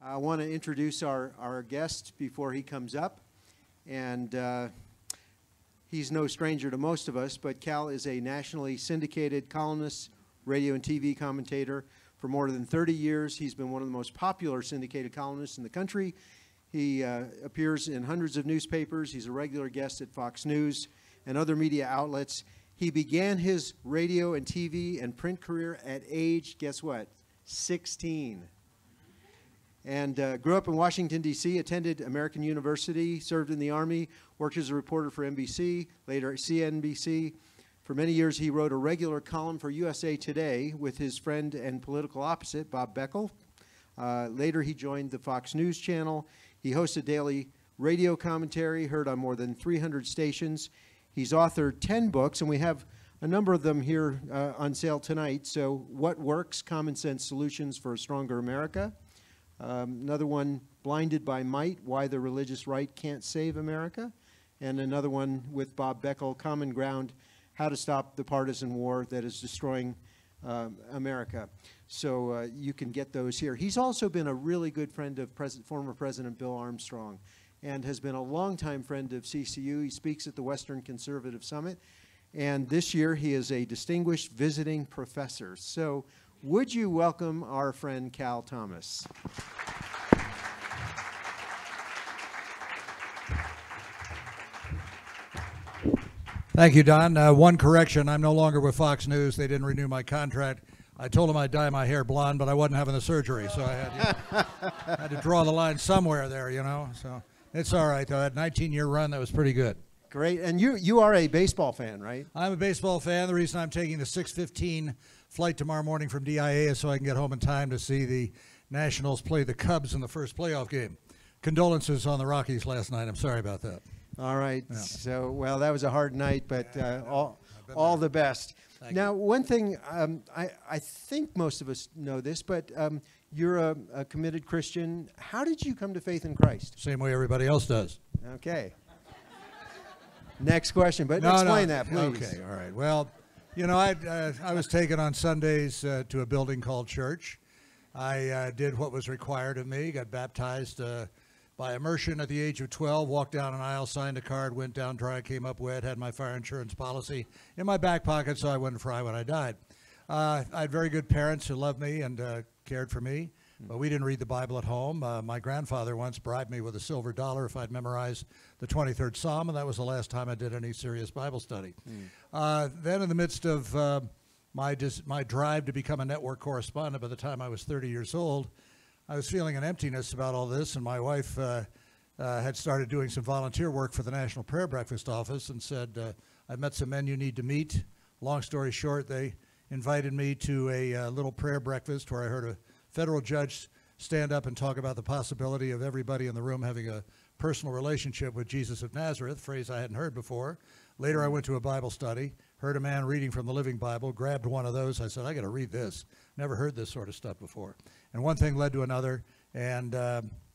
I want to introduce our guest before he comes up. And he's no stranger to most of us, but Cal is a nationally syndicated columnist, radio and TV commentator. For more than 30 years, he's been one of the most popular syndicated columnists in the country. He appears in hundreds of newspapers. He's a regular guest at Fox News and other media outlets. He began his radio and TV and print career at age, guess what, 16. And grew up in Washington, D.C., attended American University, served in the Army, worked as a reporter for NBC, later at CNBC. For many years, he wrote a regular column for USA Today with his friend and political opposite, Bob Beckel. Later, he joined the Fox News channel. He hosted daily radio commentary, heard on more than 300 stations. He's authored 10 books, and we have a number of them here on sale tonight. So, What Works? Common Sense Solutions for a Stronger America. Another one, Blinded by Might, Why the Religious Right Can't Save America. And another one with Bob Beckel, Common Ground, How to Stop the Partisan War That is Destroying America. So you can get those here. He's also been a really good friend of former President Bill Armstrong and has been a longtime friend of CCU. He speaks at the Western Conservative Summit. And this year he is a distinguished visiting professor. So would you welcome our friend Cal Thomas? Thank you, Don. One correction, I'm no longer with Fox News. They didn't renew my contract. I told them I'd dye my hair blonde, but I wasn't having the surgery, so I had to draw the line somewhere there, you know. So it's all right, though. That 19-year run, that was pretty good. Great. And you are a baseball fan, right? I'm a baseball fan. The reason I'm taking the 6:15 flight tomorrow morning from DIA is so I can get home in time to see the Nationals play the Cubs in the first playoff game. Condolences on the Rockies last night. I'm sorry about that. All right. Yeah. So, well, that was a hard night, but all the best. Now, one thing, I think most of us know this, but you're a committed Christian. How did you come to faith in Christ? Same way everybody else does. Okay. Next question, but explain that, please. Okay, all right. Well, you know, I was taken on Sundays to a building called church. I did what was required of me, got baptized by immersion at the age of 12, walked down an aisle, signed a card, went down dry, came up wet, had my fire insurance policy in my back pocket so I wouldn't fry when I died. I had very good parents who loved me and cared for me, but we didn't read the Bible at home. My grandfather once bribed me with a silver dollar if I'd memorize the 23rd Psalm, and that was the last time I did any serious Bible study. Then in the midst of my drive to become a network correspondent by the time I was 30 years old, I was feeling an emptiness about all this, and my wife had started doing some volunteer work for the National Prayer Breakfast Office and said, I've met some men you need to meet. Long story short, they invited me to a little prayer breakfast where I heard a federal judge stand up and talk about the possibility of everybody in the room having a personal relationship with Jesus of Nazareth, phrase I hadn't heard before. Later, I went to a Bible study, heard a man reading from the Living Bible, grabbed one of those. I said, I got to read this. Never heard this sort of stuff before. And one thing led to another, and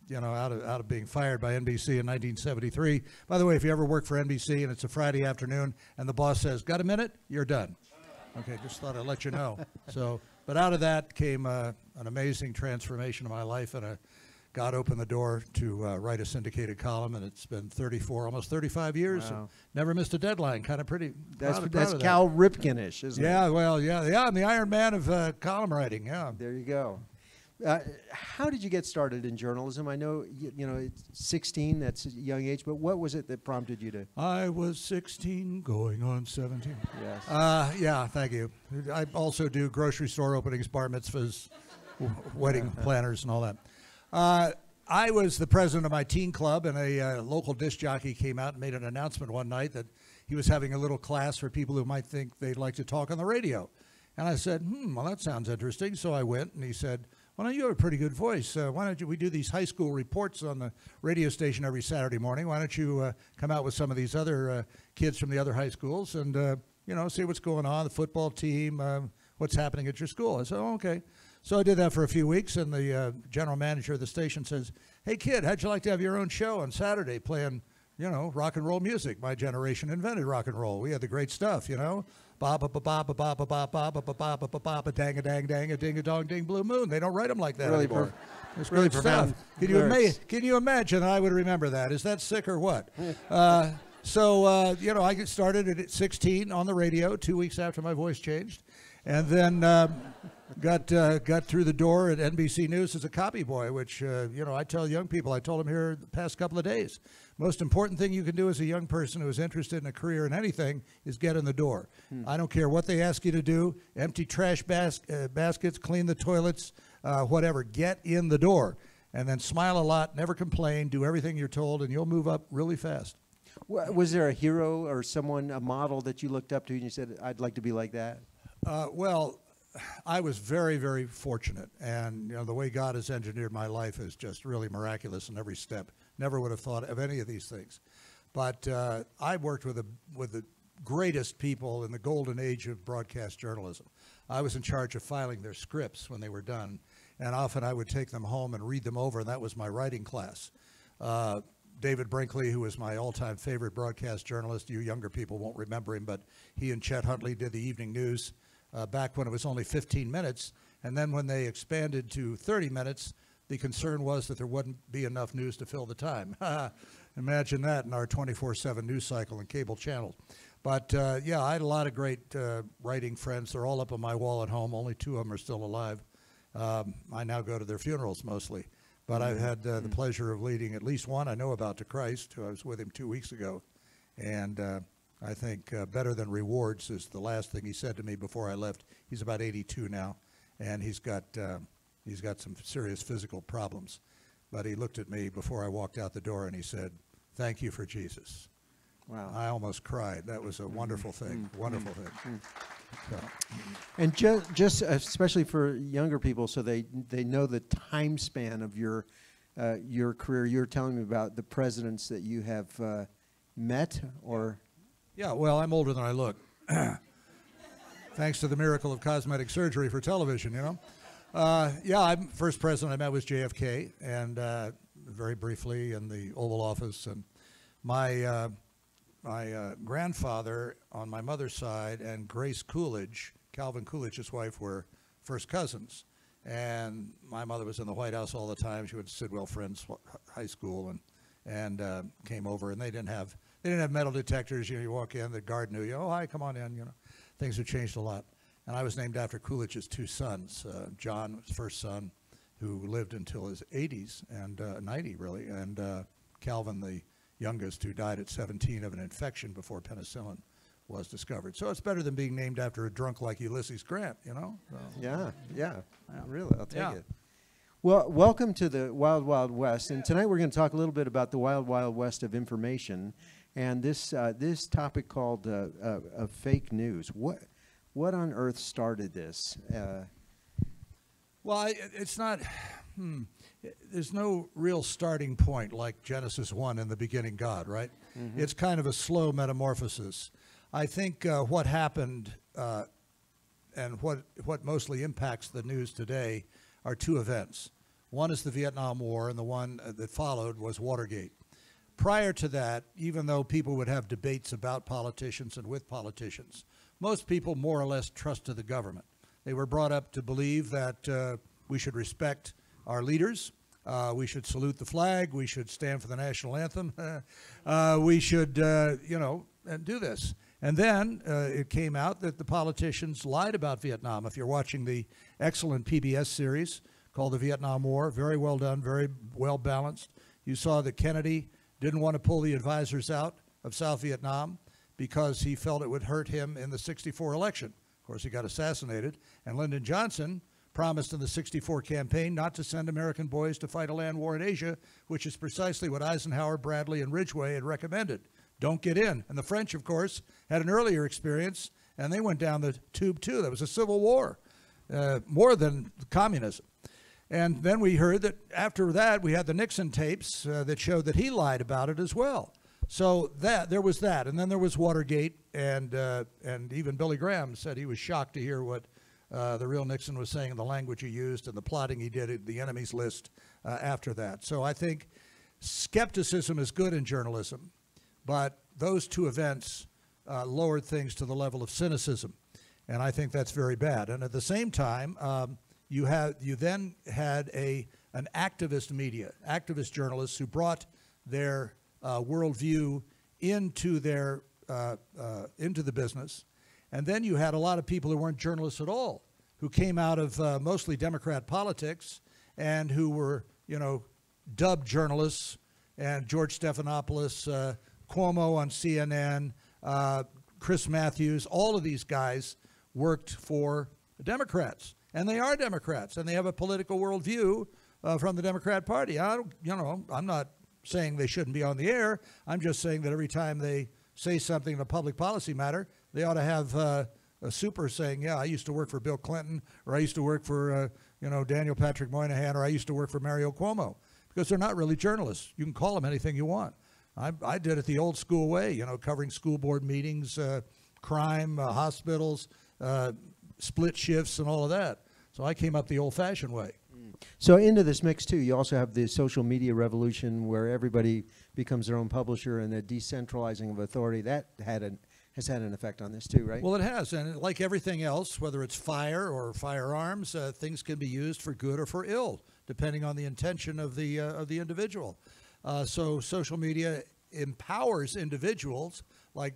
you know, out of being fired by NBC in 1973. By the way, if you ever work for NBC and it's a Friday afternoon and the boss says, got a minute? You're done. Okay, just thought I'd let you know. So, but out of that came an amazing transformation of my life, and God opened the door to write a syndicated column, and it's been 34, almost 35 years. Wow. Never missed a deadline. Kind of pretty. That's proud Cal Ripken-ish, isn't it? Yeah, well, yeah, I'm the Iron Man of column writing. Yeah. There you go. How did you get started in journalism? I know, you know, it's 16, that's a young age, but what was it that prompted you to? I was 16 going on 17. Yes. Yeah, thank you. I also do grocery store openings, bar mitzvahs, wedding planners and all that. I was the president of my teen club, and a local disc jockey came out and made an announcement one night that he was having a little class for people who might think they'd like to talk on the radio. And I said, well, that sounds interesting. So I went, and he said, well, you have a pretty good voice. Why don't we do these high school reports on the radio station every Saturday morning? Why don't you come out with some of these other kids from the other high schools and, you know, see what's going on, the football team, what's happening at your school? I said, oh, okay. So I did that for a few weeks, and the general manager of the station says, hey, kid, how'd you like to have your own show on Saturday playing, you know, rock and roll music? My generation invented rock and roll. We had the great stuff, you know, ba ba ba ba ba ba ba ba ba ba ba ba ba ba ba dang a dang dang a ding a dong ding blue moon. They don't write them like that Really anymore. It's really great stuff. profound Can you imagine I would remember that? Is that sick or what? You know, I started at 16 on the radio 2 weeks after my voice changed, and then got through the door at NBC News as a copy boy, which, you know, I tell young people, I told them here the past couple of days, most important thing you can do as a young person who is interested in a career in anything is get in the door. I don't care what they ask you to do, empty trash baskets, clean the toilets, whatever, get in the door. And then smile a lot, never complain, do everything you're told, and you'll move up really fast. Was there a hero or someone, a model that you looked up to and you said, I'd like to be like that? Well, I was very, very fortunate, and you know the way God has engineered my life is just really miraculous in every step. Never would have thought of any of these things, but I worked with the greatest people in the golden age of broadcast journalism. I was in charge of filing their scripts when they were done, and often I would take them home and read them over, and that was my writing class. David Brinkley, who was my all-time favorite broadcast journalist, you younger people won't remember him, but he and Chet Huntley did the evening news back when it was only 15 minutes, and then when they expanded to 30 minutes, the concern was that there wouldn't be enough news to fill the time. Imagine that in our 24/7 news cycle and cable channels. But yeah, I had a lot of great writing friends. They're all up on my wall at home. Only 2 of them are still alive. I now go to their funerals mostly. But I've had the pleasure of leading at least one I know about to Christ, who I was with him 2 weeks ago. And I think better than rewards is the last thing he said to me before I left. He's about 82 now, and he's got some serious physical problems. But he looked at me before I walked out the door and he said, "Thank you for Jesus." Wow. I almost cried. That was a wonderful thing, wonderful thing. So. And just especially for younger people, so they know the time span of your career. You were telling me about the presidents that you have met, or yeah. Well, I'm older than I look, thanks to the miracle of cosmetic surgery for television. You know, yeah. I'm first president I met was JFK, and very briefly in the Oval Office, and my grandfather on my mother's side and Grace Coolidge, Calvin Coolidge's wife, were first cousins. And my mother was in the White House all the time. She went to Sidwell Friends High School and came over. And they didn't have metal detectors. You know, you walk in, the guard knew you. Oh, hi, come on in. You know, things have changed a lot. And I was named after Coolidge's 2 sons. John was the first son, who lived until his 80s and 90 really, and Calvin, the youngest, who died at 17 of an infection before penicillin was discovered. So it's better than being named after a drunk like Ulysses Grant, you know? So, yeah, really, I'll take it. Well, welcome to the Wild Wild West, and tonight we're going to talk a little bit about the Wild Wild West of information, and this topic called fake news. What on earth started this? Well, it's not. There's no real starting point like Genesis 1 in the beginning God, right? Mm-hmm. It's kind of a slow metamorphosis. I think what happened and what mostly impacts the news today are 2 events. One is the Vietnam War, and the one that followed was Watergate. Prior to that, even though people would have debates about politicians and with politicians, most people more or less trusted the government. They were brought up to believe that we should respect our leaders, we should salute the flag, we should stand for the national anthem, we should, you know, and do this. And then it came out that the politicians lied about Vietnam. If you're watching the excellent PBS series called The Vietnam War, very well done, very well balanced, you saw that Kennedy didn't want to pull the advisors out of South Vietnam because he felt it would hurt him in the '64 election. Of course, he got assassinated, and Lyndon Johnson promised in the '64 campaign not to send American boys to fight a land war in Asia, which is precisely what Eisenhower, Bradley, and Ridgway had recommended. Don't get in. And the French, of course, had an earlier experience, and they went down the tube too. There was a civil war, more than communism. And then we heard that after that, we had the Nixon tapes that showed that he lied about it as well. So there was that. And then there was Watergate, and even Billy Graham said he was shocked to hear what the real Nixon was saying in the language he used and the plotting he did at the enemy's list after that. So I think skepticism is good in journalism, but those 2 events lowered things to the level of cynicism. And I think that's very bad. And at the same time, you then had an activist media, activist journalists who brought their worldview into the business. And then you had a lot of people who weren't journalists at all, who came out of mostly Democrat politics and who were, dubbed journalists. And George Stephanopoulos, Cuomo on CNN, Chris Matthews, all of these guys worked for Democrats. And they are Democrats, and they have a political worldview from the Democrat Party. I'm not saying they shouldn't be on the air. I'm just saying that every time they say something in a public policy matter, they ought to have a super saying, yeah, I used to work for Bill Clinton, or I used to work for, Daniel Patrick Moynihan, or I used to work for Mario Cuomo, because they're not really journalists. You can call them anything you want. I did it the old school way, covering school board meetings, crime, hospitals, split shifts, and all of that. So I came up the old-fashioned way. So into this mix, too, you also have the social media revolution where everybody becomes their own publisher, and the decentralizing of authority. That has had an effect on this, too, right? Well, it has. And like everything else, whether it's fire or firearms, things can be used for good or for ill, depending on the intention of the individual. So social media empowers individuals, like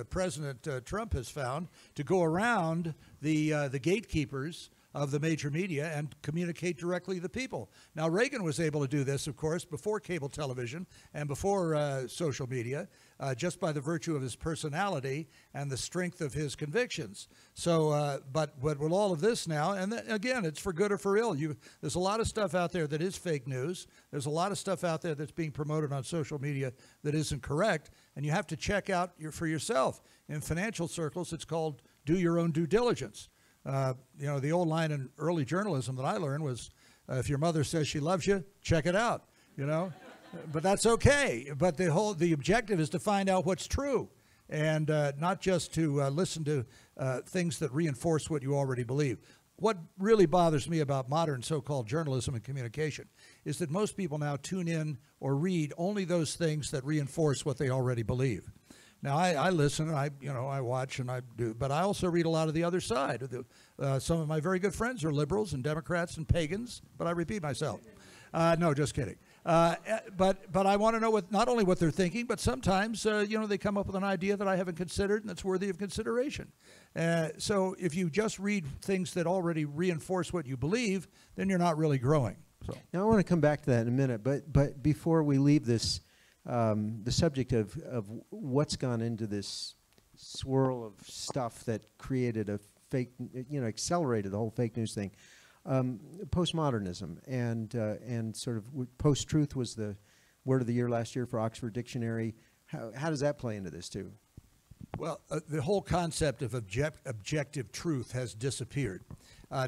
President Trump has found, to go around the gatekeepers of the major media and communicate directly to the people. Now, Reagan was able to do this, of course, before cable television and before social media, just by the virtue of his personality and the strength of his convictions. So, but with all of this now, and again, it's for good or for ill. There's a lot of stuff out there that is fake news. There's a lot of stuff out there that's being promoted on social media that isn't correct, and you have to check out for yourself. In financial circles, it's called do your own due diligence. The old line in early journalism that I learned was, if your mother says she loves you, check it out, But that's okay. But the objective is to find out what's true, and not just to listen to things that reinforce what you already believe. What really bothers me about modern so-called journalism and communication is that most people now tune in or read only those things that reinforce what they already believe. Now, I listen, and I watch, and I do, but I also read a lot of the other side. Some of my very good friends are liberals and Democrats and pagans, but I repeat myself. No, just kidding. But I want to know not only what they're thinking, but sometimes, they come up with an idea that I haven't considered and that's worthy of consideration. So if you just read things that already reinforce what you believe, then you're not really growing. So. Now, I want to come back to that in a minute, but before we leave this, the subject of what's gone into this swirl of stuff that created a fake, accelerated the whole fake news thing. Postmodernism and sort of post-truth was the word of the year last year for Oxford Dictionary. How does that play into this too? Well, the whole concept of objective truth has disappeared.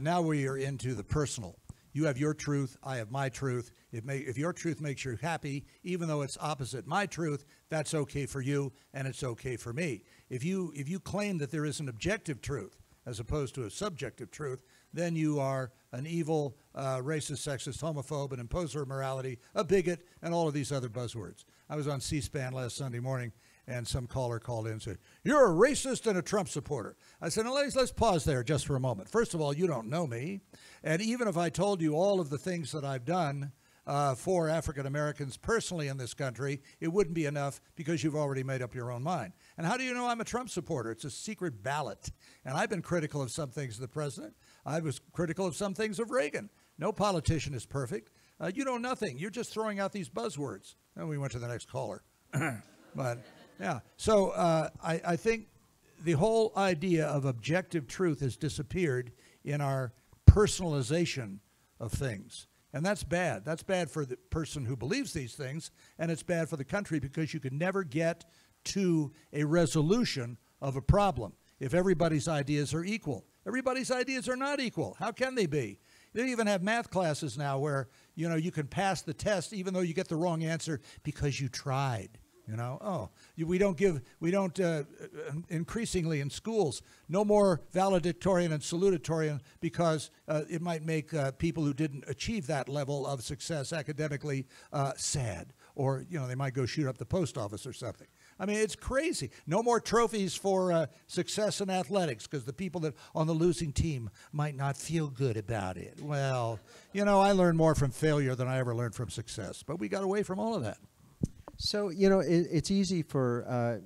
Now we are into the personal. You have your truth, I have my truth. If your truth makes you happy, even though it's opposite my truth, that's okay for you and it's okay for me. If you claim that there is an objective truth as opposed to a subjective truth, then you are an evil, racist, sexist, homophobe, an imposer of morality, a bigot, and all of these other buzzwords. I was on C-SPAN last Sunday morning, and some caller called in and said, "You're a racist and a Trump supporter." I said, "Now, let's pause there just for a moment. First of all, you don't know me, and even if I told you all of the things that I've done for African Americans personally in this country, it wouldn't be enough because you've already made up your own mind. And how do you know I'm a Trump supporter? It's a secret ballot. And I've been critical of some things of the president. I was critical of some things of Reagan. No politician is perfect. You know nothing. You're just throwing out these buzzwords." And we went to the next caller. But, yeah. So I think the whole idea of objective truth has disappeared in our personalization of things. And that's bad. That's bad for the person who believes these things, and it's bad for the country because you can never get to a resolution of a problem if everybody's ideas are equal. Everybody's ideas are not equal. How can they be? They even have math classes now where, you can pass the test even though you get the wrong answer because you tried. We don't increasingly in schools, no more valedictorian and salutatorian because it might make people who didn't achieve that level of success academically sad, or, they might go shoot up the post office or something. I mean, it's crazy. No more trophies for success in athletics because the people that on the losing team might not feel good about it. Well, you know, I learned more from failure than I ever learned from success, but we got away from all of that. So, you know, it's easy for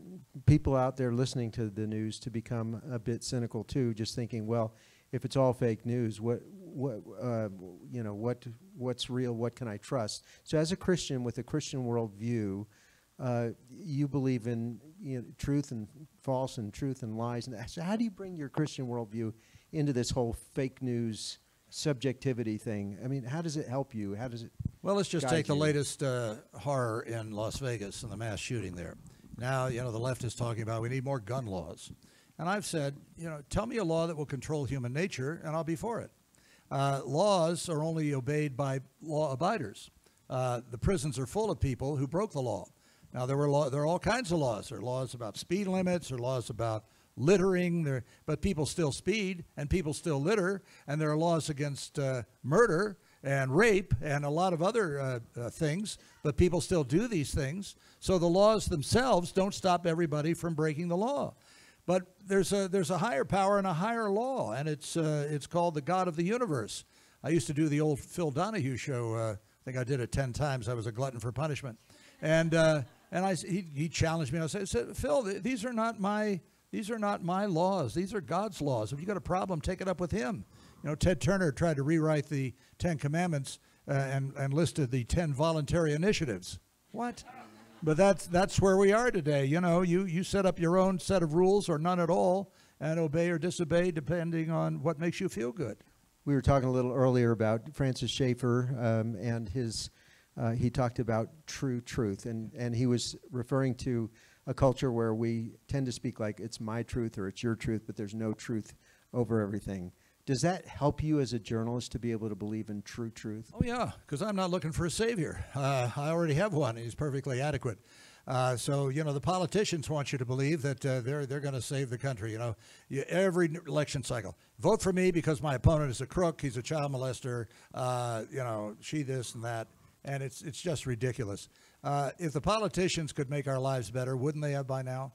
people out there listening to the news to become a bit cynical too, just thinking, well, if it's all fake news, you know, what's real? What can I trust? So, as a Christian with a Christian worldview, you believe in, you know, truth and false and truth and lies. And so, how do you bring your Christian worldview into this whole fake news subjectivity thing? I mean, how does it help you? How does it? Well, let's just take the you? latest horror in Las Vegas and the mass shooting there. Now, you know, the left is talking about we need more gun laws. And I've said, you know, tell me a law that will control human nature, and I'll be for it. Laws are only obeyed by law abiders. The prisons are full of people who broke the law. Now, there are all kinds of laws. There are laws about speed limits, there are laws about littering, but people still speed and people still litter, and there are laws against murder and rape and a lot of other things, but people still do these things. So the laws themselves don't stop everybody from breaking the law. But there's a higher power and a higher law, and it's called the God of the universe. I used to do the old Phil Donahue show. I think I did it 10 times. I was a glutton for punishment, and he challenged me. I said, Phil, these are not my laws. These are God's laws. If you got a problem, take it up with Him. You know, Ted Turner tried to rewrite the 10 Commandments and listed the 10 voluntary initiatives. What? But that's where we are today. You know, you set up your own set of rules or none at all and obey or disobey depending on what makes you feel good. We were talking a little earlier about Francis Schaeffer and his, he talked about true truth, and he was referring to a culture where we tend to speak like it's my truth or it's your truth, but there's no truth over everything. Does that help you as a journalist to be able to believe in true truth? Oh, yeah, because I'm not looking for a savior. I already have one. He's perfectly adequate. So, you know, the politicians want you to believe that they're going to save the country. You know, every election cycle, vote for me because my opponent is a crook, he's a child molester, you know, she this and that. And it's just ridiculous. If the politicians could make our lives better, wouldn't they have by now?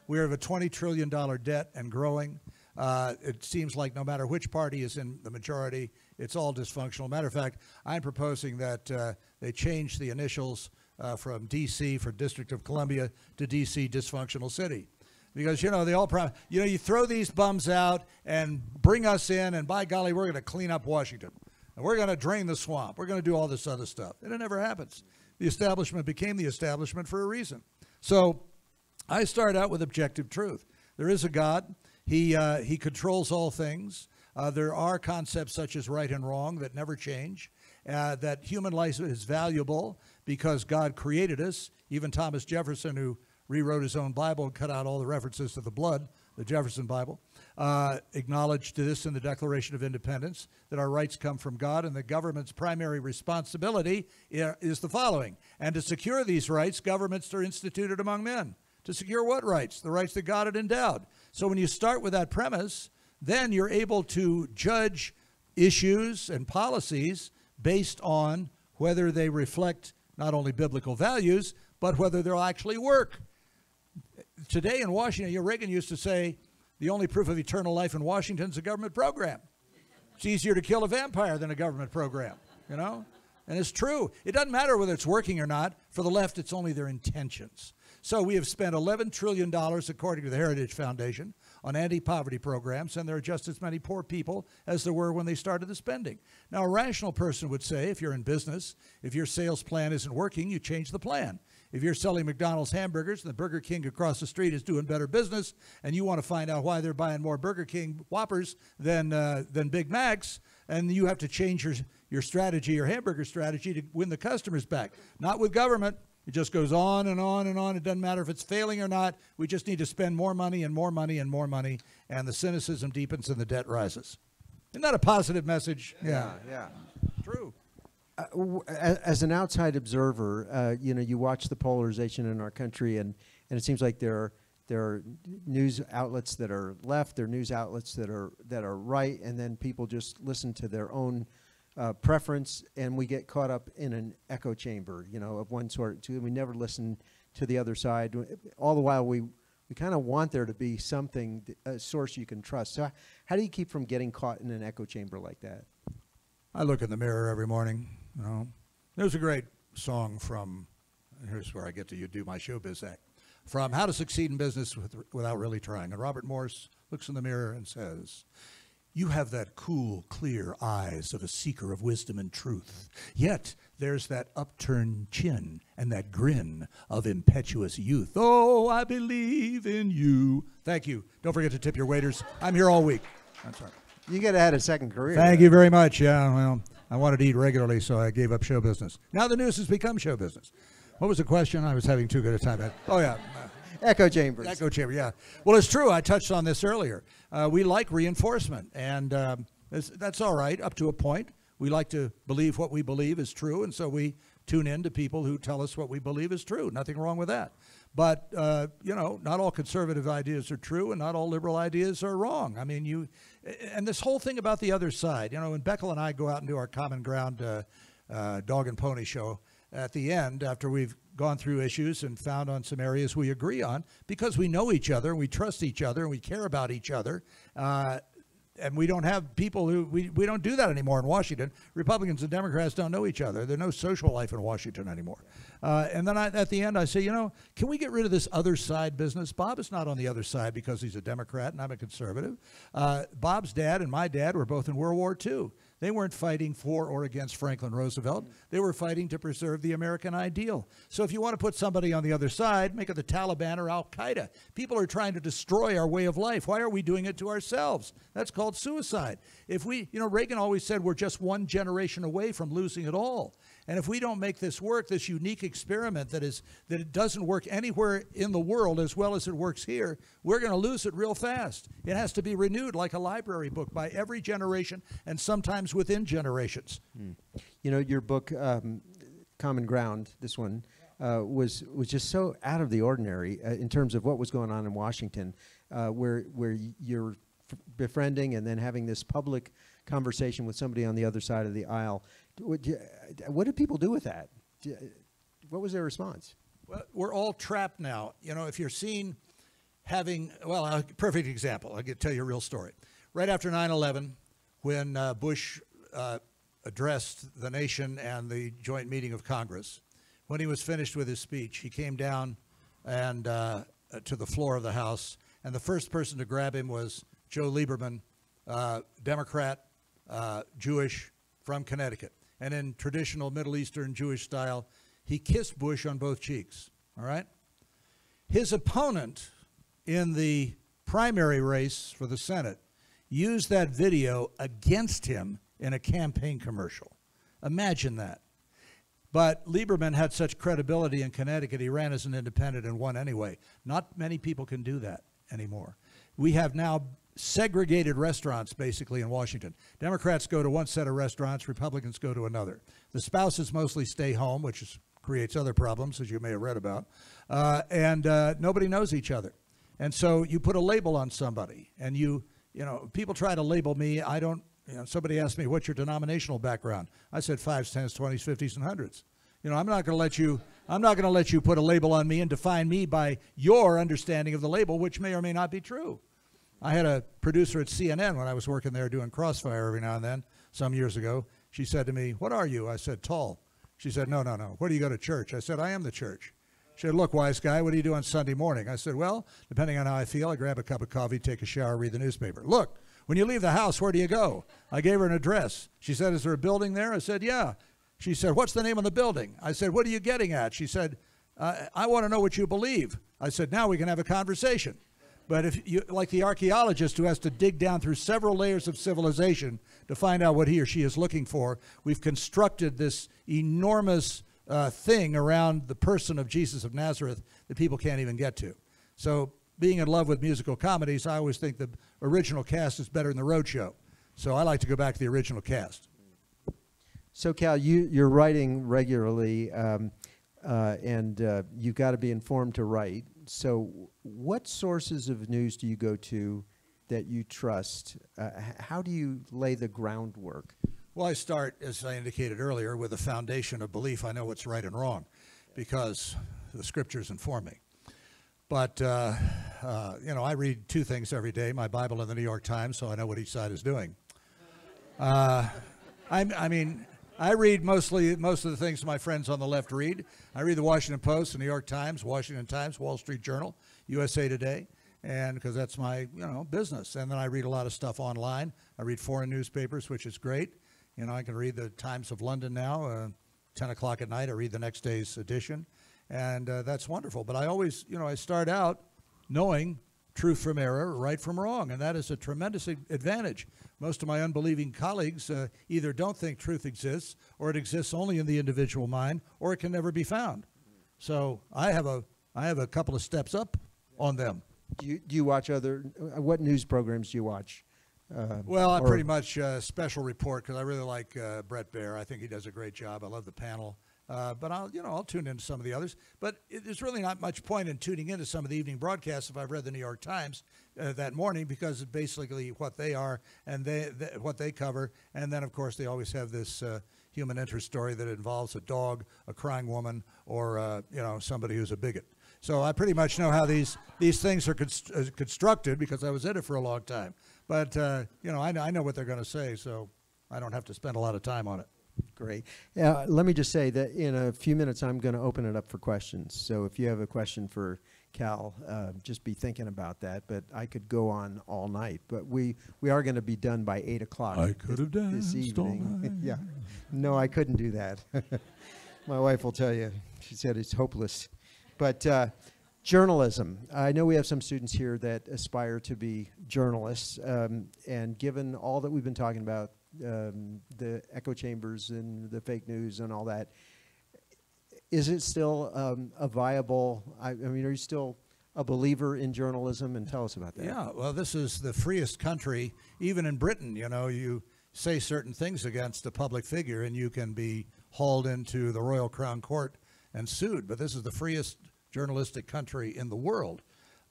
We have a $20 trillion debt and growing. It seems like no matter which party is in the majority, it's all dysfunctional. Matter of fact, I'm proposing that they change the initials from D.C. for District of Columbia to D.C. Dysfunctional City. Because, you know, you throw these bums out and bring us in, and by golly, we're going to clean up Washington. And we're going to drain the swamp. We're going to do all this other stuff. And it never happens. The establishment became the establishment for a reason. So I start out with objective truth. There is a God. He controls all things. There are concepts such as right and wrong that never change, that human life is valuable because God created us. Even Thomas Jefferson, who rewrote his own Bible and cut out all the references to the blood, the Jefferson Bible, acknowledged this in the Declaration of Independence, that our rights come from God, and the government's primary responsibility is the following: and to secure these rights, governments are instituted among men. To secure what rights? The rights that God had endowed. So when you start with that premise, then you're able to judge issues and policies based on whether they reflect not only biblical values, but whether they'll actually work. Today in Washington, Reagan used to say, the only proof of eternal life in Washington is a government program. It's easier to kill a vampire than a government program, you know? And it's true. It doesn't matter whether it's working or not. For the left, it's only their intentions. So we have spent $11 trillion, according to the Heritage Foundation, on anti-poverty programs, and there are just as many poor people as there were when they started the spending. Now, a rational person would say, if you're in business, if your sales plan isn't working, you change the plan. If you're selling McDonald's hamburgers and the Burger King across the street is doing better business, and you want to find out why they're buying more Burger King Whoppers than Big Macs, and you have to change your strategy, your hamburger strategy, to win the customers back. Not with government. It just goes on and on and on. It doesn't matter if it's failing or not. We just need to spend more money and more money and more money, and the cynicism deepens and the debt rises. Isn't that a positive message? Yeah. True. As an outside observer, you know, you watch the polarization in our country, and it seems like there are news outlets that are left, there are news outlets that are right, and then people just listen to their own preference, and we get caught up in an echo chamber, you know, of one sort. We never listen to the other side. All the while, we kind of want there to be something, a source you can trust. So how do you keep from getting caught in an echo chamber like that? I look in the mirror every morning. You know, there's a great song from, here's where I get to do my showbiz act, from How to Succeed in Business Without Really Trying. And Robert Morris looks in the mirror and says, "You have that cool, clear eyes of a seeker of wisdom and truth. Yet there's that upturned chin and that grin of impetuous youth. Oh, I believe in you." Thank you. Don't forget to tip your waiters. I'm here all week. I'm sorry. You could have had a second career. Thank you very much. Yeah, well, I wanted to eat regularly, so I gave up show business. Now the news has become show business. What was the question? I was having too good a time at. Oh, yeah. Echo chambers. Echo chamber, yeah. Well, it's true. I touched on this earlier. We like reinforcement, and that's all right up to a point. We like to believe what we believe is true, and so we tune in to people who tell us what we believe is true. Nothing wrong with that. But, you know, not all conservative ideas are true, and not all liberal ideas are wrong. I mean, and this whole thing about the other side, you know, when Beckel and I go out and do our Common Ground dog and pony show, at the end, after we've gone through issues and found on some areas we agree on, because we know each other, and we trust each other, and we care about each other, and we don't have people who, we don't do that anymore in Washington. Republicans and Democrats don't know each other. There's no social life in Washington anymore. And then at the end I say, you know, can we get rid of this other side business? Bob is not on the other side because he's a Democrat and I'm a conservative. Bob's dad and my dad were both in World War II. They weren't fighting for or against Franklin Roosevelt. They were fighting to preserve the American ideal. So if you want to put somebody on the other side, make it the Taliban or Al-Qaeda. People are trying to destroy our way of life. Why are we doing it to ourselves? That's called suicide. If we, you know, Reagan always said we're just one generation away from losing it all. And if we don't make this work, this unique experiment that it doesn't work anywhere in the world as well as it works here, we're going to lose it real fast. It has to be renewed like a library book by every generation and sometimes within generations. You know, your book, Common Ground, this one, was just so out of the ordinary in terms of what was going on in Washington, where you're befriending and then having this public conversation with somebody on the other side of the aisle. What did people do with that? What was their response? Well, we're all trapped now. You know, if you're seen having, well, a perfect example. I'll tell you a real story. Right after 9/11, when Bush addressed the nation and the joint meeting of Congress, when he was finished with his speech, he came down and to the floor of the House, and the first person to grab him was Joe Lieberman, Democrat, Jewish, from Connecticut. And in traditional Middle Eastern Jewish style, he kissed Bush on both cheeks, all right? His opponent in the primary race for the Senate used that video against him in a campaign commercial. Imagine that. But Lieberman had such credibility in Connecticut, he ran as an independent and won anyway. Not many people can do that anymore. We have now segregated restaurants basically in Washington. Democrats go to one set of restaurants, Republicans go to another. The spouses mostly stay home, which creates other problems, as you may have read about, and nobody knows each other. And so you put a label on somebody, and you know, people try to label me. I don't, you know, somebody asked me, what's your denominational background? I said 5s, 10s, 20s, 50s, and 100s. You know, I'm not going to let you put a label on me and define me by your understanding of the label, which may or may not be true. I had a producer at CNN when I was working there doing Crossfire every now and then, some years ago. She said to me, "What are you?" I said, "Tall." She said, "No, no, no. Where do you go to church?" I said, "I am the church." She said, "Look, wise guy, what do you do on Sunday morning?" I said, "Well, depending on how I feel, I grab a cup of coffee, take a shower, read the newspaper." "Look, when you leave the house, where do you go?" I gave her an address. She said, "Is there a building there?" I said, "Yeah." She said, "What's the name of the building?" I said, "What are you getting at?" She said, "I want to know what you believe." I said, "Now we can have a conversation." But if you, like the archaeologist who has to dig down through several layers of civilization to find out what he or she is looking for, we've constructed this enormous thing around the person of Jesus of Nazareth that people can't even get to. So being in love with musical comedies, I always think the original cast is better than the roadshow. So I like to go back to the original cast. So Cal, you're writing regularly, and you've got to be informed to write. So what sources of news do you go to that you trust? How do you lay the groundwork? Well, I start, as I indicated earlier, with a foundation of belief. I know what's right and wrong, because the scriptures inform me. But, you know, I read two things every day, my Bible and the New York Times, so I know what each side is doing. I mean, I read most of the things my friends on the left read. I read the Washington Post, the New York Times, Washington Times, Wall Street Journal, USA Today, and because that's my, you know, business. And then I read a lot of stuff online. I read foreign newspapers, which is great. You know, I can read the Times of London now, 10 o'clock at night. I read the next day's edition, and that's wonderful. But I always, you know, I start out knowing truth from error, right from wrong, and that is a tremendous advantage. Most of my unbelieving colleagues either don't think truth exists, or it exists only in the individual mind, or it can never be found. So I have a couple of steps up on them. Do you watch other, what news programs do you watch? Well, I pretty much special report, because I really like Brett Baer. I think he does a great job. I love the panel. But I'll tune into some of the others. But there's really not much point in tuning into some of the evening broadcasts if I've read the New York Times that morning, because it's basically what they are and what they cover. And then, of course, they always have this human interest story that involves a dog, a crying woman, or you know, somebody who's a bigot. So I pretty much know how these things are constructed, because I was in it for a long time. But you know, I know what they're going to say, so I don't have to spend a lot of time on it. Great. Let me just say that in a few minutes I'm going to open it up for questions. So if you have a question for Cal, just be thinking about that. But I could go on all night. But we are going to be done by 8 o'clock. I could have danced this evening. all night. Yeah. No, I couldn't do that. My wife will tell you. She said it's hopeless. But journalism. I know we have some students here that aspire to be journalists. And given all that we've been talking about, the echo chambers and the fake news and all that, is it still a viable, I mean, are you still a believer in journalism? And tell us about that. Yeah, well, this is the freest country, even in Britain. You know, you say certain things against a public figure and you can be hauled into the Royal Crown Court and sued. But this is the freest journalistic country in the world.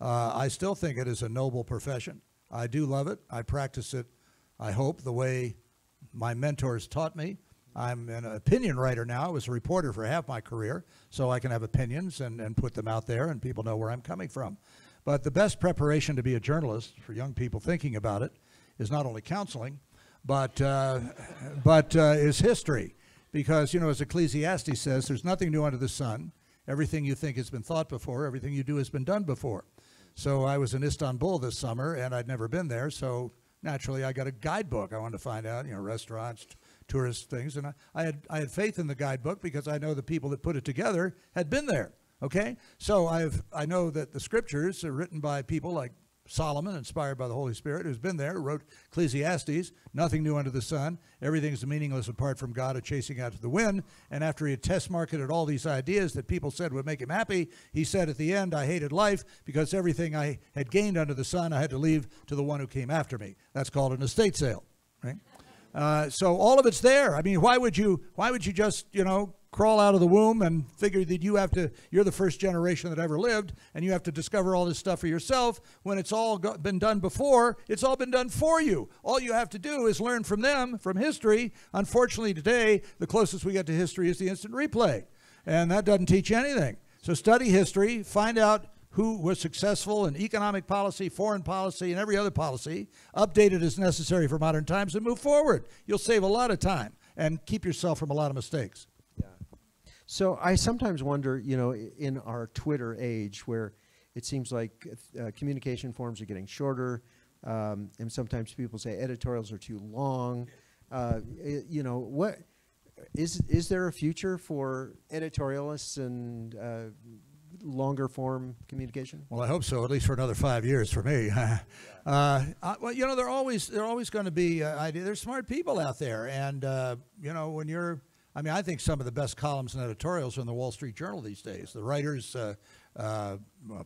I still think it is a noble profession. I do love it. I practice it, I hope, the way my mentors taught me. I'm an opinion writer now. I was a reporter for half my career, so I can have opinions and put them out there, and people know where I'm coming from. But the best preparation to be a journalist for young people thinking about it is not only counseling, but is history. Because, you know, as Ecclesiastes says, there's nothing new under the sun. Everything you think has been thought before. Everything you do has been done before. So I was in Istanbul this summer, and I'd never been there, so naturally I got a guidebook. I wanted to find out, you know, restaurants, tourist things, and I had faith in the guidebook because I know the people that put it together had been there. Okay, so I know that the scriptures are written by people like Solomon, inspired by the Holy Spirit, who's been there, wrote Ecclesiastes, nothing new under the sun, everything's meaningless apart from God, a chasing after the wind. And after he had test marketed all these ideas that people said would make him happy, he said at the end, I hated life because everything I had gained under the sun I had to leave to the one who came after me. That's called an estate sale, right? So all of it's there. I mean, why would you just, you know, crawl out of the womb and figure that you're the first generation that ever lived and you have to discover all this stuff for yourself when it's all been done before? It's all been done for you. All you have to do is learn from them, from history. Unfortunately today, the closest we get to history is the instant replay, and that doesn't teach you anything. So study history, find out who was successful in economic policy, foreign policy, and every other policy, update it as necessary for modern times, and move forward. You'll save a lot of time and keep yourself from a lot of mistakes. Yeah. So I sometimes wonder, you know, in our Twitter age where it seems like communication forms are getting shorter, and sometimes people say editorials are too long. You know, what is there a future for editorialists and longer form communication? Well, I hope so, at least for another 5 years for me. Well, you know, they're always going to be there's smart people out there, and you know, when you're, I mean, I think some of the best columns and editorials are in the Wall Street Journal these days. The writers, well,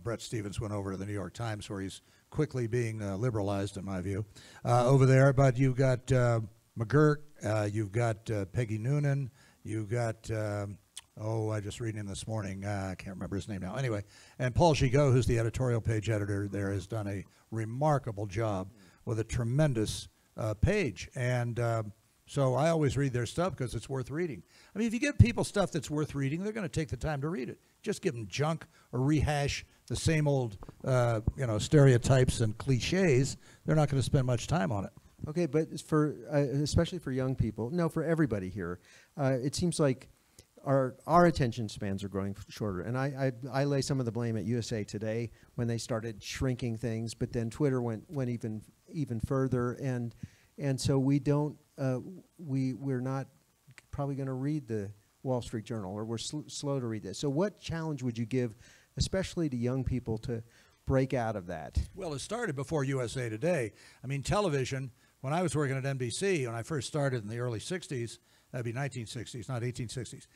Brett Stevens went over to the New York Times, where he's quickly being liberalized, in my view, over there. But you've got McGurk, you've got Peggy Noonan, you've got I just read him this morning. I can't remember his name now. Anyway, and Paul Gigot, who's the editorial page editor there, has done a remarkable job with a tremendous page. And So I always read their stuff because it's worth reading. I mean, if you give people stuff that's worth reading, they're going to take the time to read it. Just give them junk or rehash the same old, stereotypes and cliches. They're not going to spend much time on it. Okay, but for especially for young people, no, for everybody here, it seems like our attention spans are growing shorter. And I lay some of the blame at USA Today when they started shrinking things, but then Twitter went even further, and so we don't we're not probably going to read the Wall Street Journal, or we're slow to read this. So what challenge would you give, especially to young people, to break out of that? Well, it started before USA Today. I mean, television, when I was working at NBC, when I first started in the early 60s, that'd be 1960s, not 1860s,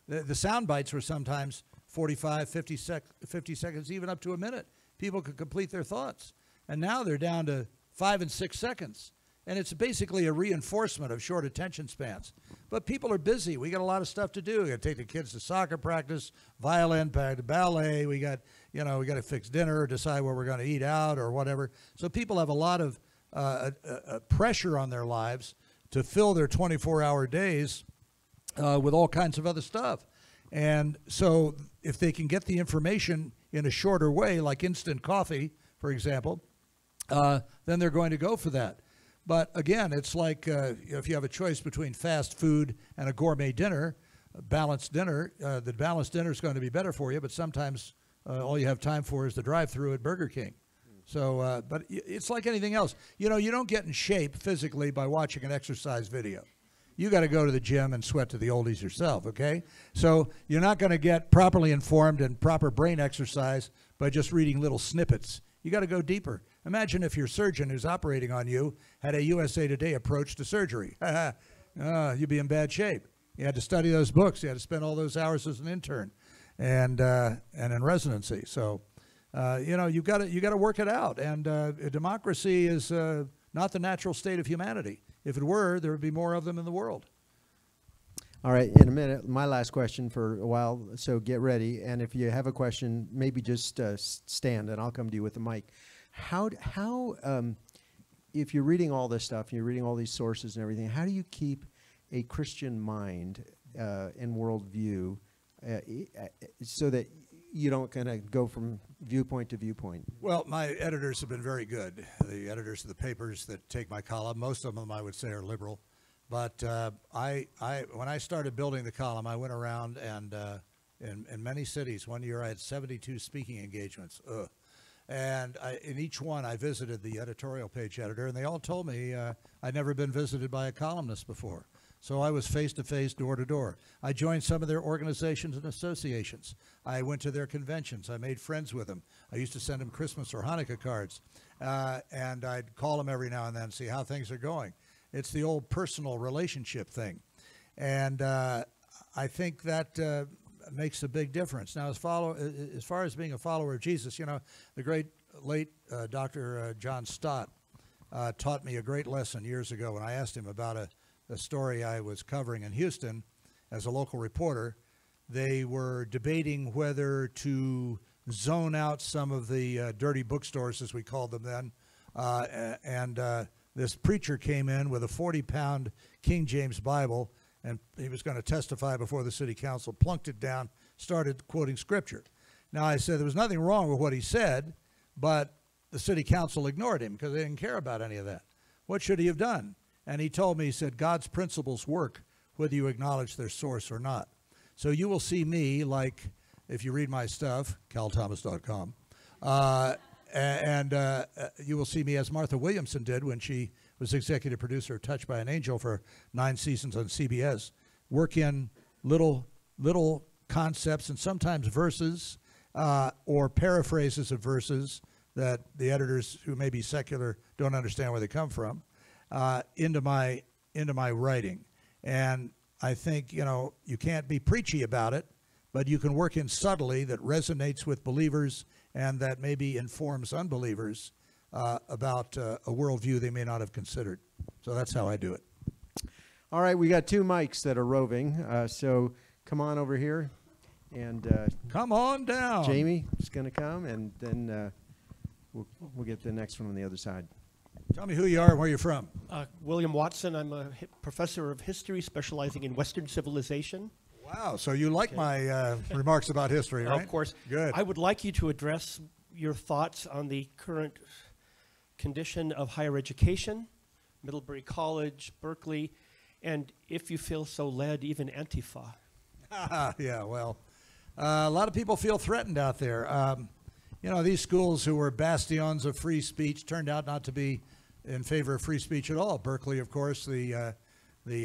the sound bites were sometimes 45, 50 seconds, even up to a minute. People could complete their thoughts. And now they're down to 5 and 6 seconds. And it's basically a reinforcement of short attention spans. But people are busy. We got a lot of stuff to do. We got to take the kids to soccer practice, violin, ballet. We got to fix dinner, decide where we're going to eat out or whatever. So people have a lot of pressure on their lives to fill their 24-hour days with all kinds of other stuff. And so if they can get the information in a shorter way, like instant coffee, for example, then they're going to go for that. But again, it's like if you have a choice between fast food and a gourmet dinner, a balanced dinner, the balanced dinner is going to be better for you, but sometimes all you have time for is the drive-through at Burger King. So, but it's like anything else. You know, you don't get in shape physically by watching an exercise video. You got to go to the gym and sweat to the oldies yourself, okay? So you're not going to get properly informed and proper brain exercise by just reading little snippets. You got to go deeper. Imagine if your surgeon who's operating on you had a USA Today approach to surgery. You'd be in bad shape. You had to study those books. You had to spend all those hours as an intern and in residency. So, you've got to work it out. And democracy is not the natural state of humanity. If it were, there would be more of them in the world. All right, in a minute, my last question for a while, so get ready. And if you have a question, maybe just stand, and I'll come to you with the mic. How if you're reading all this stuff, you're reading all these sources and everything, how do you keep a Christian mind and worldview so that you don't kind of go from viewpoint to viewpoint? Well, my editors have been very good. The editors of the papers that take my column, most of them I would say are liberal. But when I started building the column, I went around and in many cities. One year I had 72 speaking engagements. And in each one I visited the editorial page editor, and they all told me I'd never been visited by a columnist before. So I was face-to-face, door-to-door. I joined some of their organizations and associations. I went to their conventions. I made friends with them. I used to send them Christmas or Hanukkah cards. And I'd call them every now and then, see how things are going. It's the old personal relationship thing. And I think that makes a big difference. Now, as far as being a follower of Jesus, you know, the great late Dr. John Stott taught me a great lesson years ago when I asked him about a story I was covering in Houston as a local reporter. They were debating whether to zone out some of the dirty bookstores, as we called them then, and this preacher came in with a 40-pound King James Bible, and he was going to testify before the city council, plunked it down, started quoting scripture. Now, I said there was nothing wrong with what he said, but the city council ignored him because they didn't care about any of that. What should he have done? And he told me, he said, God's principles work whether you acknowledge their source or not. So you will see me, like, if you read my stuff, calthomas.com, you will see me as Martha Williamson did when she was executive producer of Touched by an Angel for 9 seasons on CBS, work in little concepts and sometimes verses or paraphrases of verses that the editors who may be secular don't understand where they come from, into my writing. And I think, you know, you can't be preachy about it, but you can work in subtly that resonates with believers and that maybe informs unbelievers about a worldview they may not have considered. So that's how I do it. All right, we got 2 mics that are roving, so come on over here. And come on down. Jamie is going to come, and then we'll get the next one on the other side. Tell me who you are and where you're from. William Watson. I'm a professor of history specializing in Western civilization. Wow, so you like my remarks about history, right? Of course. Good. I would like you to address your thoughts on the current condition of higher education, Middlebury College, Berkeley, and if you feel so led, even Antifa. Yeah, well, a lot of people feel threatened out there. You know, these schools who were bastions of free speech turned out not to be in favor of free speech at all. Berkeley, of course, the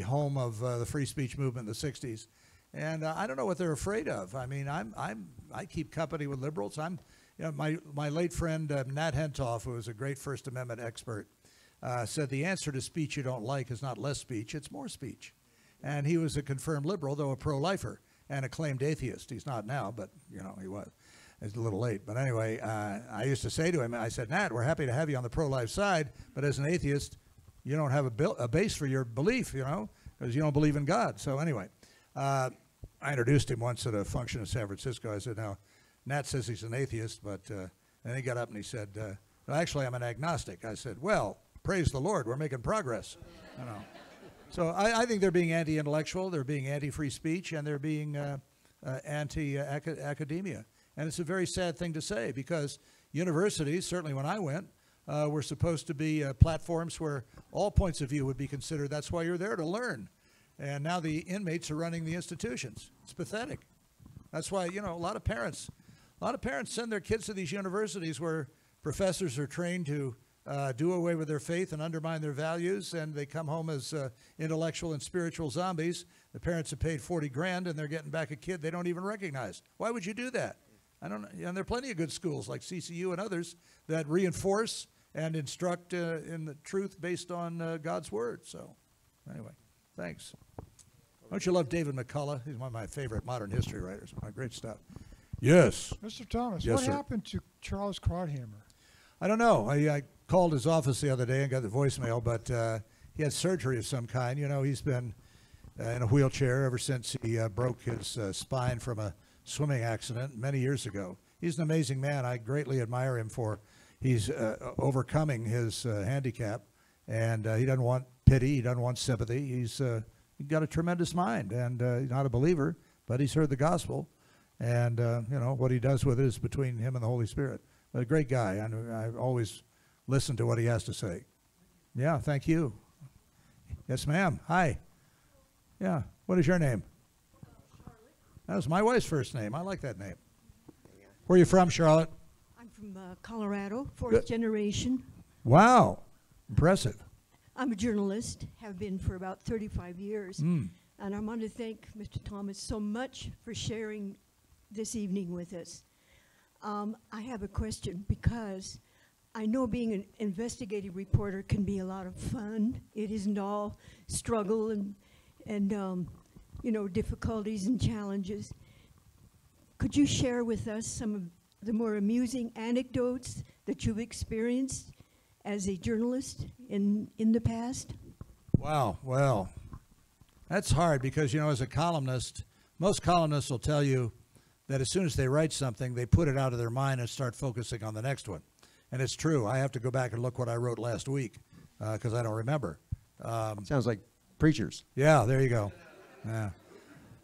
home of the free speech movement in the 60s. And I don't know what they're afraid of. I mean, I keep company with liberals. You know, my late friend Nat Hentoff, who was a great First Amendment expert, said the answer to speech you don't like is not less speech, it's more speech. And he was a confirmed liberal, though a pro-lifer, and a claimed atheist. He's not now, but, you know, he was. It's a little late. But anyway, I used to say to him, I said, Nat, we're happy to have you on the pro-life side, but as an atheist, you don't have a base for your belief, you know, because you don't believe in God. So anyway, I introduced him once at a function in San Francisco. I said, now, Nat says he's an atheist, but then he got up and he said, well, actually, I'm an agnostic. I said, well, praise the Lord, we're making progress. You know. So I think they're being anti-intellectual, they're being anti-free speech, and they're being anti-academia. And it's a very sad thing to say because universities, certainly when I went, were supposed to be platforms where all points of view would be considered. That's why you're there, to learn. And now the inmates are running the institutions. It's pathetic. That's why, you know, a lot of parents send their kids to these universities where professors are trained to do away with their faith and undermine their values, and they come home as intellectual and spiritual zombies. The parents have paid 40 grand and they're getting back a kid they don't even recognize. Why would you do that? I don't know. And there are plenty of good schools like CCU and others that reinforce and instruct in the truth based on God's word. So anyway, thanks. Don't you love David McCullough? He's one of my favorite modern history writers. Great stuff. Yes. Mr. Thomas, Yes, what sir. happened to Charles Krauthammer? I don't know. I called his office the other day and got the voicemail, but he had surgery of some kind. You know, he's been in a wheelchair ever since he broke his spine from a swimming accident many years ago. He's an amazing man. I greatly admire him for he's overcoming his handicap, and he doesn't want pity. He doesn't want sympathy. He's got a tremendous mind, and he's not a believer, but he's heard the gospel, and you know what he does with it is between him and the Holy Spirit. But a great guy, and I always listen to what he has to say. Yeah, thank you. Yes, ma'am. Hi. Yeah. What is your name? Charlotte. That was my wife's first name. I like that name. Where are you from, Charlotte? I'm from Colorado, fourth generation. Wow. Impressive. I'm a journalist, have been for about 35 years. And I want to thank Mr. Thomas so much for sharing this evening with us. I have a question because I know being an investigative reporter can be a lot of fun. It isn't all struggle and you know, difficulties and challenges. Could you share with us some of the more amusing anecdotes that you've experienced as a journalist in the past? Wow. Well, that's hard because, you know, as a columnist, most columnists will tell you that as soon as they write something, they put it out of their mind and start focusing on the next one. And it's true. I have to go back and look what I wrote last week because I don't remember. Sounds like preachers. Yeah, there you go. Yeah.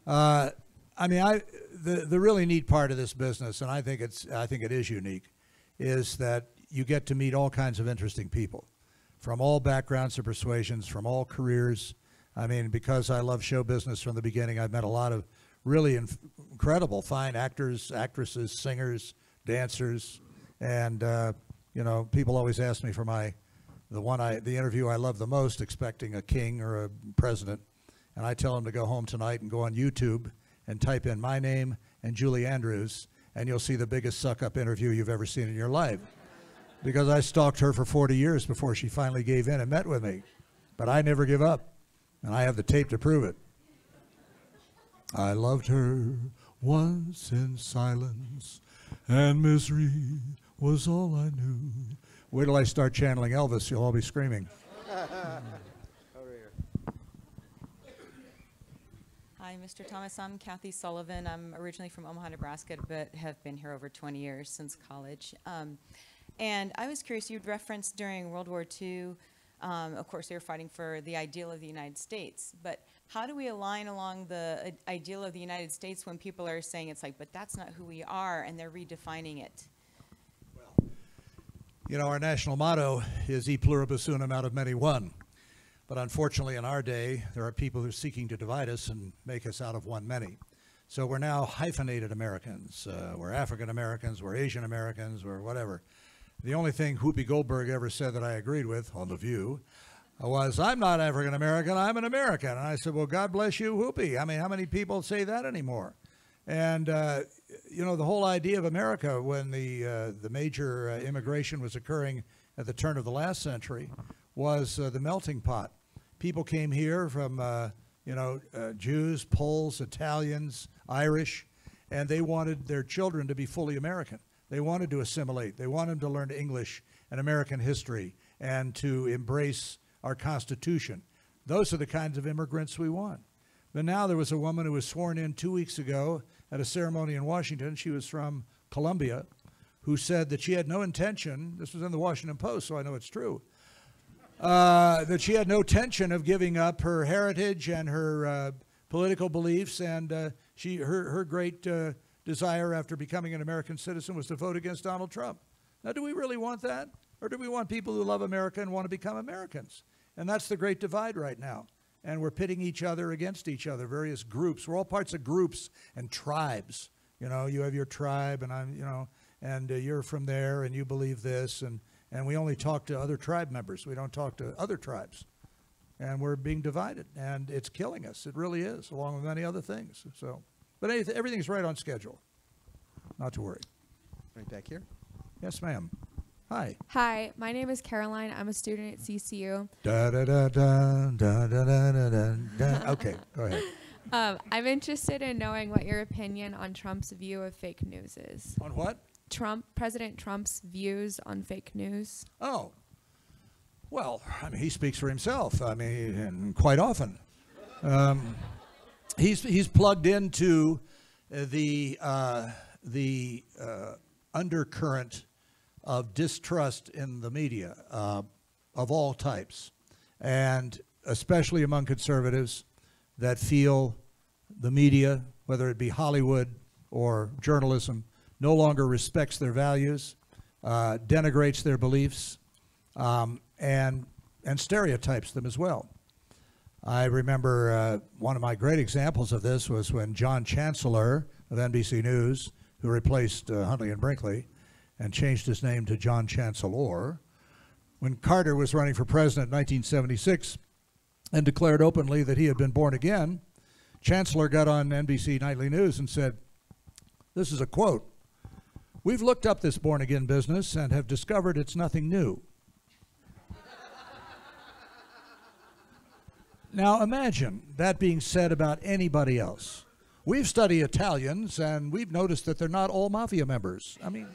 I mean, the really neat part of this business, and I think it is unique, is that you get to meet all kinds of interesting people from all backgrounds and persuasions, from all careers. I mean, because I love show business from the beginning, I've met a lot of really incredible, fine actors, actresses, singers, dancers, and you know, people always ask me for the interview I love the most, expecting a king or a president, and I tell them to go home tonight and go on YouTube and type in my name and Julie Andrews, and you'll see the biggest suck-up interview you've ever seen in your life. Because I stalked her for 40 years before she finally gave in and met with me. But I never give up, and I have the tape to prove it. I loved her once in silence, and misery was all I knew. Wait till I start channeling Elvis, you'll all be screaming. Hi, Mr. Thomas. I'm Kathy Sullivan. I'm originally from Omaha, Nebraska, but have been here over 20 years since college. And I was curious, you'd referenced during World War II, of course, they were fighting for the ideal of the United States. But how do we align along the ideal of the United States when people are saying it's like, but that's not who we are, and they're redefining it? You know, our national motto is E pluribus unum, out of many one. But unfortunately, in our day, there are people who are seeking to divide us and make us out of one many. So we're now hyphenated Americans. We're African Americans, we're Asian Americans, we're whatever. The only thing Whoopi Goldberg ever said that I agreed with on The View was, I'm not African American, I'm an American. And I said, well, God bless you, Whoopi. I mean, how many people say that anymore? And, you know, the whole idea of America when the major immigration was occurring at the turn of the last century was the melting pot. People came here from, you know, Jews, Poles, Italians, Irish, and they wanted their children to be fully American. They wanted to assimilate. They wanted them to learn English and American history and to embrace our Constitution. Those are the kinds of immigrants we want. But now there was a woman who was sworn in 2 weeks ago at a ceremony in Washington. She was from Colombia, who said that she had no intention, this was in the Washington Post, so I know it's true, that she had no intention of giving up her heritage and her political beliefs, and her great desire after becoming an American citizen was to vote against Donald Trump. Now, do we really want that? Or do we want people who love America and want to become Americans? And that's the great divide right now. And we're pitting each other against each other, various groups. We're all parts of groups and tribes. You know, you have your tribe, and I'm, you know, and you're from there, and you believe this, and we only talk to other tribe members. We don't talk to other tribes. And we're being divided, and it's killing us. It really is, along with many other things. So, but everything's right on schedule. Not to worry. Right back here. Yes, ma'am. Hi. Hi, my name is Caroline. I'm a student at CCU. Da da da da da da da da da. Okay, go ahead. I'm interested in knowing what your opinion on Trump's view of fake news is. On what? President Trump's views on fake news. Oh. Well, I mean, he speaks for himself. I mean, and quite often. He's plugged into the undercurrent of distrust in the media of all types, and especially among conservatives that feel the media, whether it be Hollywood or journalism, no longer respects their values, denigrates their beliefs, and stereotypes them as well. I remember one of my great examples of this was when John Chancellor of NBC News, who replaced Huntley and Brinkley, and changed his name to John Chancellor, when Carter was running for president in 1976 and declared openly that he had been born again, Chancellor got on NBC Nightly News and said, this is a quote, "We've looked up this born again business and have discovered it's nothing new." Now imagine that being said about anybody else. We've studied Italians and we've noticed that they're not all mafia members. I mean,